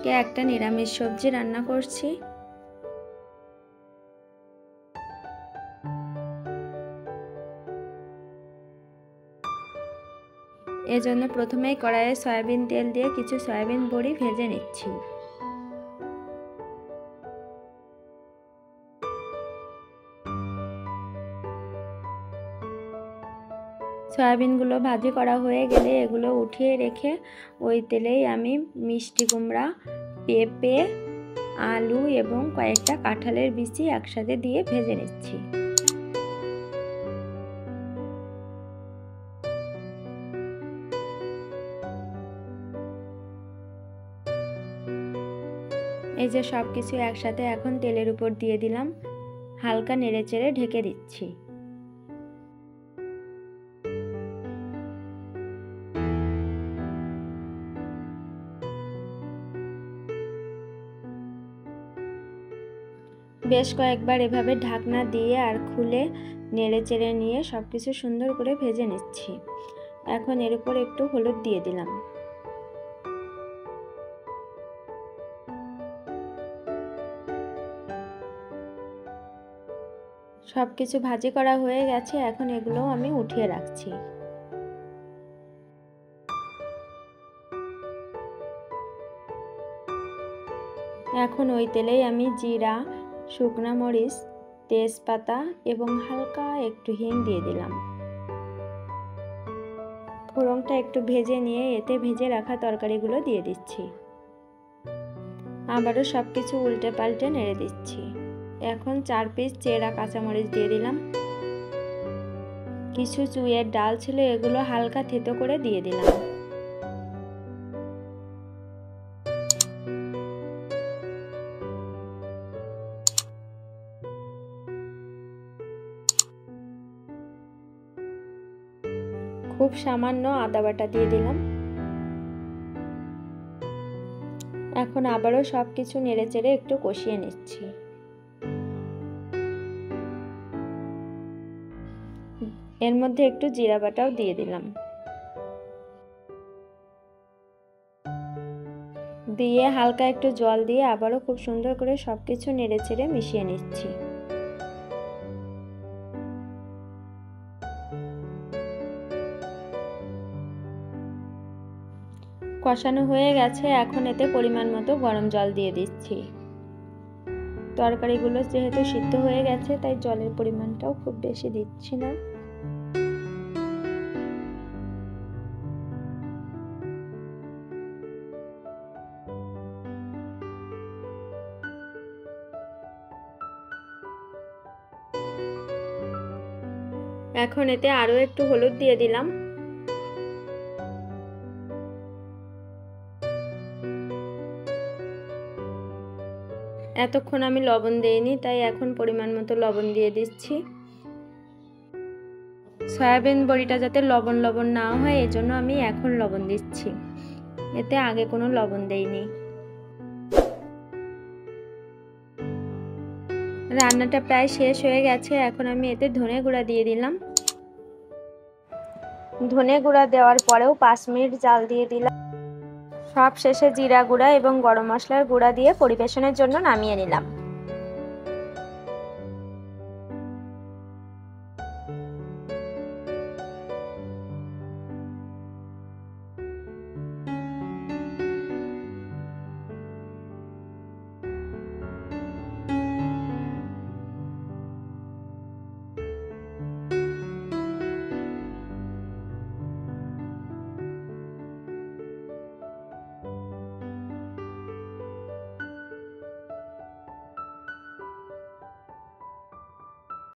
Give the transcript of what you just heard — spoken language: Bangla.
আজকে একটা নিরামিষ সবজি রান্না করছি। এজন্য প্রথমেই কড়াইয়ে সয়াবিন তেল দিয়ে কিছু সয়াবিন বড়ি ভেজে নিচ্ছি। সয়াবিনগুলো ভাজি করা হয়ে গেলে এগুলো উঠিয়ে রেখে ওই তেলেই আমি মিষ্টি কুমড়া, পেঁপে, আলু এবং কয়েকটা কাঁঠালের বিচি একসাথে দিয়ে ভেজে নিচ্ছি। এই যে সব কিছু একসাথে এখন তেলের উপর দিয়ে দিলাম, হালকা নেড়েচেড়ে ঢেকে দিচ্ছি। বেশ কয়েকবার এভাবে ঢাকনা দিয়ে আর খুলে নেড়েচেড়ে নিয়ে সবকিছু সুন্দর করে ভেজে নিচ্ছি। এখন এর উপর একটু হলুদ দিয়ে দিলাম। সবকিছু ভাজি করা হয়ে গেছে, এখন এগুলো আমি উঠিয়ে রাখছি। এখন ওই তেলেই আমি জিরা, শুকনা মরিচ, তেজপাতা এবং হালকা একটু হিং দিয়ে দিলাম। ফোড়নটা একটু ভেজে নিয়ে এতে ভেজে রাখা তরকারিগুলো দিয়ে দিচ্ছি। আবারও সবকিছু উল্টে পাল্টে নেড়ে দিচ্ছি। এখন 4 পিস চেরা কাঁচামরিচ দিয়ে দিলাম। কিছু চুইয়ের ডাল ছিল, এগুলো হালকা থেতো করে দিয়ে দিলাম। খুব সামান্য আদা বাটা দিয়ে দিলাম। এখন আবারও সবকিছু নেড়েচেড়ে একটু কষিয়ে নিচ্ছি। এর মধ্যে একটু জিরা বাটাও দিয়ে দিলাম। দিয়ে হালকা একটু জল দিয়ে আবারও খুব সুন্দর করে সবকিছু নেড়েচেড়ে মিশিয়ে নিচ্ছি। কষানো হয়ে গেছে, এখন এতে পরিমাণ মতো গরম জল দিয়ে দিচ্ছি। তরকারিগুলো যেহেতু সিদ্ধ হয়ে গেছে তাই জলের পরিমাণটাও খুব বেশি দিচ্ছি না। এখন এতে আরো একটু হলুদ দিয়ে দিলাম। এতক্ষণ আমি লবণ দেইনি, তাই এখন পরিমাণ মতো লবণ দিয়ে দিচ্ছি। সয়াবিন বড়িটা যাতে লবণ লবণ না হয় এজন্য আমি এখন লবণ দিচ্ছি, এতে আগে কোনো লবণ দেইনি। রান্নাটা প্রায় শেষ হয়ে গেছে, এখন আমি এতে ধনে গুঁড়া দিয়ে দিলাম। ধনে গুঁড়া দেওয়ার পরেও 5 মিনিট জাল দিয়ে দিলাম। সব শেষে জিরা গুঁড়া এবং গরম মশলার গুঁড়া দিয়ে পরিবেশনের জন্য নামিয়ে নিলাম।